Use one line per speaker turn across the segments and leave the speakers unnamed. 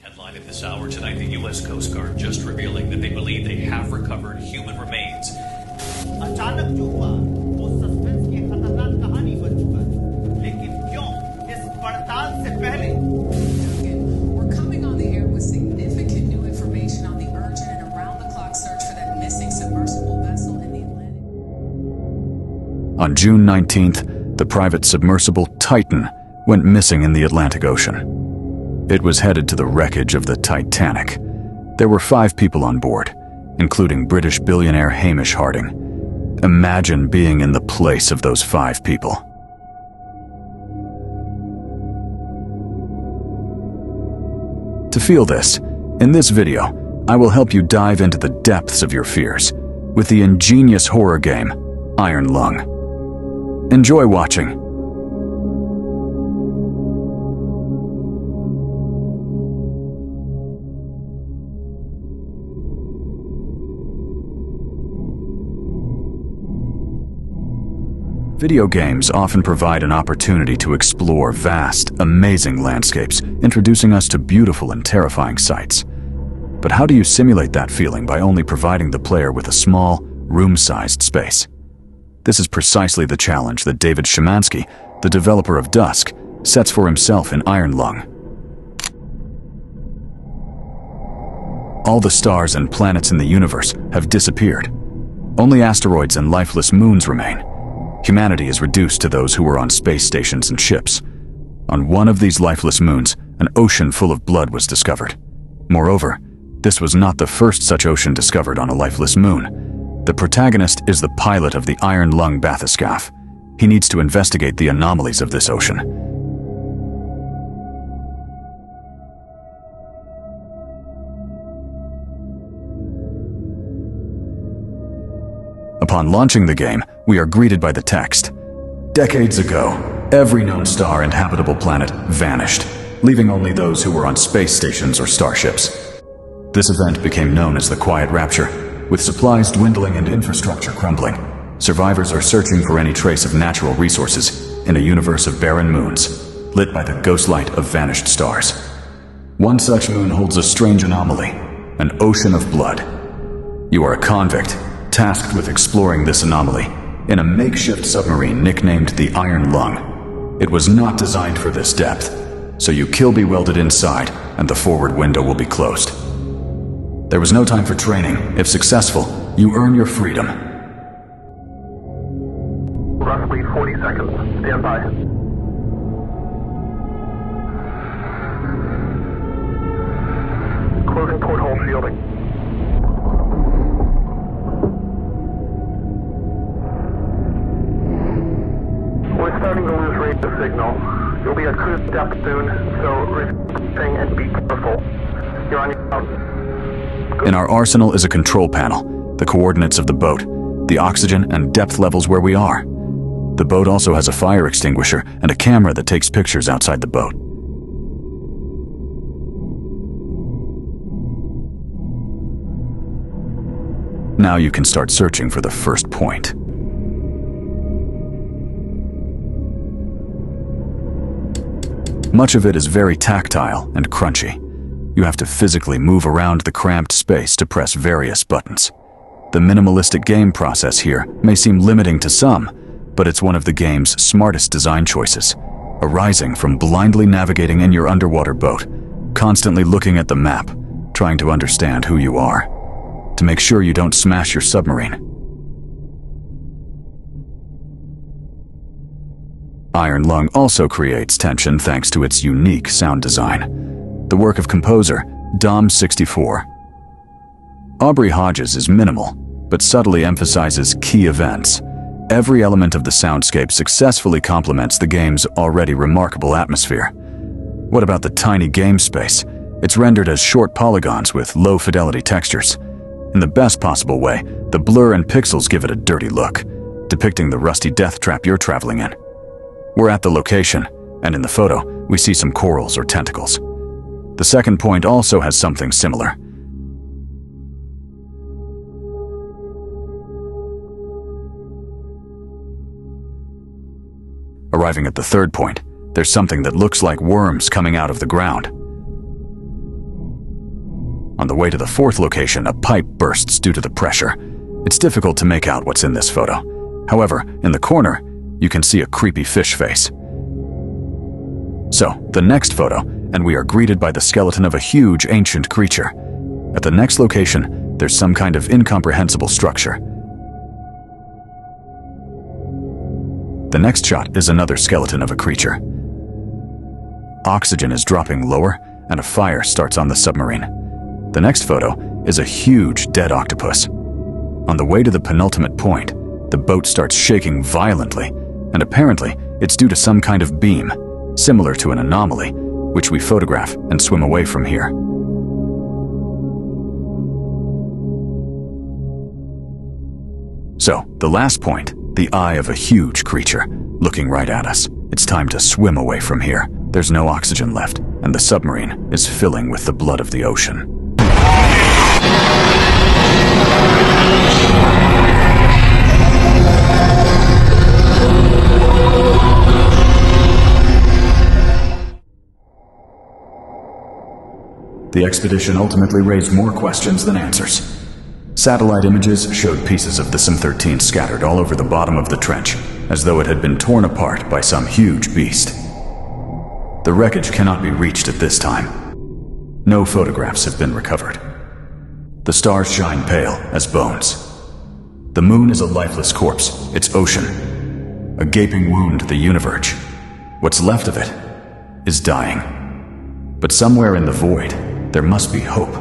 Headline at this hour tonight, the U.S. Coast Guard just revealing that they believe they have recovered human remains.
अचानक जो हुआ वो suspense की खतरनाक कहानी बन चुका है, लेकिन क्यों इस पड़ताल से पहले
We're coming on the air with significant new information on the urgent and around-the-clock search for that missing submersible vessel in the Atlantic.
On June 19th, the private submersible Titan went missing in the Atlantic Ocean. It was headed to the wreckage of the Titanic. There were 5 people on board, including British billionaire Hamish Harding. Imagine being in the place of those 5 people. To feel this, in this video, I will help you dive into the depths of your fears with the ingenious horror game, Iron Lung. Enjoy watching. Video games often provide an opportunity to explore vast, amazing landscapes, introducing us to beautiful and terrifying sights. But how do you simulate that feeling by only providing the player with a small, room-sized space? This is precisely the challenge that David Szymanski, the developer of Dusk, sets for himself in Iron Lung. All the stars and planets in the universe have disappeared. Only asteroids and lifeless moons remain. Humanity is reduced to those who were on space stations and ships. On one of these lifeless moons, an ocean full of blood was discovered. Moreover, this was not the first such ocean discovered on a lifeless moon. The protagonist is the pilot of the Iron Lung bathyscaphe. He needs to investigate the anomalies of this ocean. Upon launching the game, we are greeted by the text. Decades ago, every known star and habitable planet vanished, leaving only those who were on space stations or starships. This event became known as the Quiet Rapture. With supplies dwindling and infrastructure crumbling, survivors are searching for any trace of natural resources in a universe of barren moons, lit by the ghost light of vanished stars. One such moon holds a strange anomaly, an ocean of blood. You are a convict, tasked with exploring this anomaly in a makeshift submarine nicknamed the Iron Lung. It was not designed for this depth, so you be welded inside and the forward window will be closed. There was no time for training. If successful, you earn your freedom.
Roughly 40 seconds. Stand by. Closing porthole shielding. We're starting to lose radio signal. You'll be at cruise depth soon, so refreshing and be careful. You're on your own.
In our arsenal is a control panel, the coordinates of the boat, the oxygen and depth levels where we are. The boat also has a fire extinguisher and a camera that takes pictures outside the boat. Now you can start searching for the first point. Much of it is very tactile and crunchy. You have to physically move around the cramped space to press various buttons. The minimalistic game process here may seem limiting to some, but it's one of the game's smartest design choices, arising from blindly navigating in your underwater boat, constantly looking at the map, trying to understand who you are, to make sure you don't smash your submarine. Iron Lung also creates tension thanks to its unique sound design, the work of composer Dom64. Aubrey Hodges is minimal, but subtly emphasizes key events. Every element of the soundscape successfully complements the game's already remarkable atmosphere. What about the tiny game space? It's rendered as short polygons with low-fidelity textures. In the best possible way, the blur and pixels give it a dirty look, depicting the rusty death trap you're traveling in. We're at the location, and in the photo, we see some corals or tentacles. The second point also has something similar. Arriving at the third point, there's something that looks like worms coming out of the ground. On the way to the fourth location, a pipe bursts due to the pressure. It's difficult to make out what's in this photo. However, in the corner, you can see a creepy fish face. So, the next photo, and we are greeted by the skeleton of a huge ancient creature. At the next location, there's some kind of incomprehensible structure. The next shot is another skeleton of a creature. Oxygen is dropping lower, and a fire starts on the submarine. The next photo is a huge dead octopus. On the way to the penultimate point, the boat starts shaking violently, and apparently it's due to some kind of beam, similar to an anomaly, which we photograph and swim away from here. So, the last point, the eye of a huge creature, looking right at us. It's time to swim away from here. There's no oxygen left, and the submarine is filling with the blood of the ocean. The expedition ultimately raised more questions than answers. Satellite images showed pieces of the SM-13 scattered all over the bottom of the trench, as though it had been torn apart by some huge beast. The wreckage cannot be reached at this time. No photographs have been recovered. The stars shine pale as bones. The moon is a lifeless corpse, its ocean, a gaping wound the universe. What's left of it is dying. But somewhere in the void, there must be hope.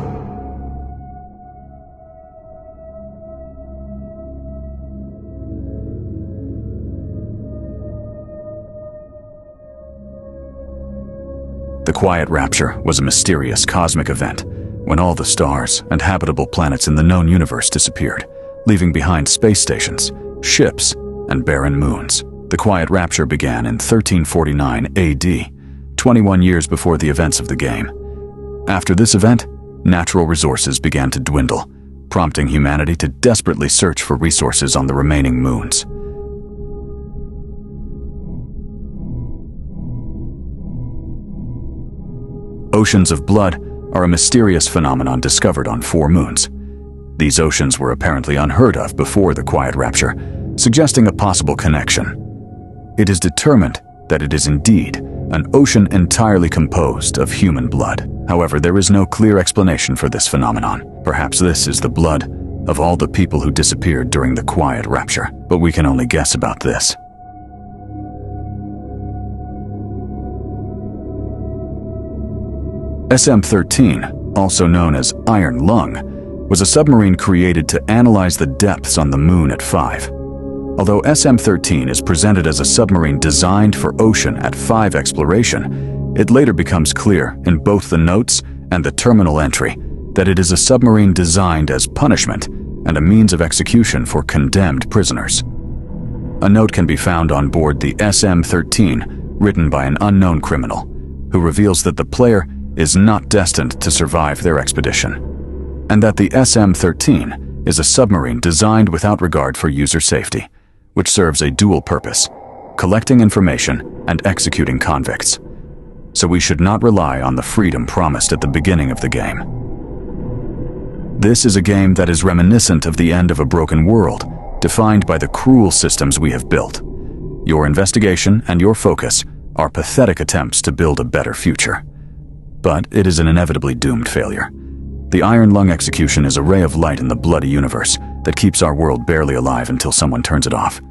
The Quiet Rapture was a mysterious cosmic event when all the stars and habitable planets in the known universe disappeared, leaving behind space stations, ships, and barren moons. The Quiet Rapture began in 1349 AD, 21 years before the events of the game. After this event, natural resources began to dwindle, prompting humanity to desperately search for resources on the remaining moons. Oceans of blood are a mysterious phenomenon discovered on 4 moons. These oceans were apparently unheard of before the Quiet Rapture, suggesting a possible connection. It is determined that it is indeed an ocean entirely composed of human blood. However, there is no clear explanation for this phenomenon. Perhaps this is the blood of all the people who disappeared during the Quiet Rapture, but we can only guess about this. SM-13, also known as Iron Lung, was a submarine created to analyze the depths on the moon at 5. Although SM-13 is presented as a submarine designed for ocean at 5 exploration, it later becomes clear in both the notes and the terminal entry that it is a submarine designed as punishment and a means of execution for condemned prisoners. A note can be found on board the SM-13 written by an unknown criminal who reveals that the player is not destined to survive their expedition, and that the SM-13 is a submarine designed without regard for user safety, which serves a dual purpose: collecting information and executing convicts. So we should not rely on the freedom promised at the beginning of the game. This is a game that is reminiscent of the end of a broken world, defined by the cruel systems we have built. Your investigation and your focus are pathetic attempts to build a better future. But it is an inevitably doomed failure. The Iron Lung execution is a ray of light in the bloody universe that keeps our world barely alive until someone turns it off.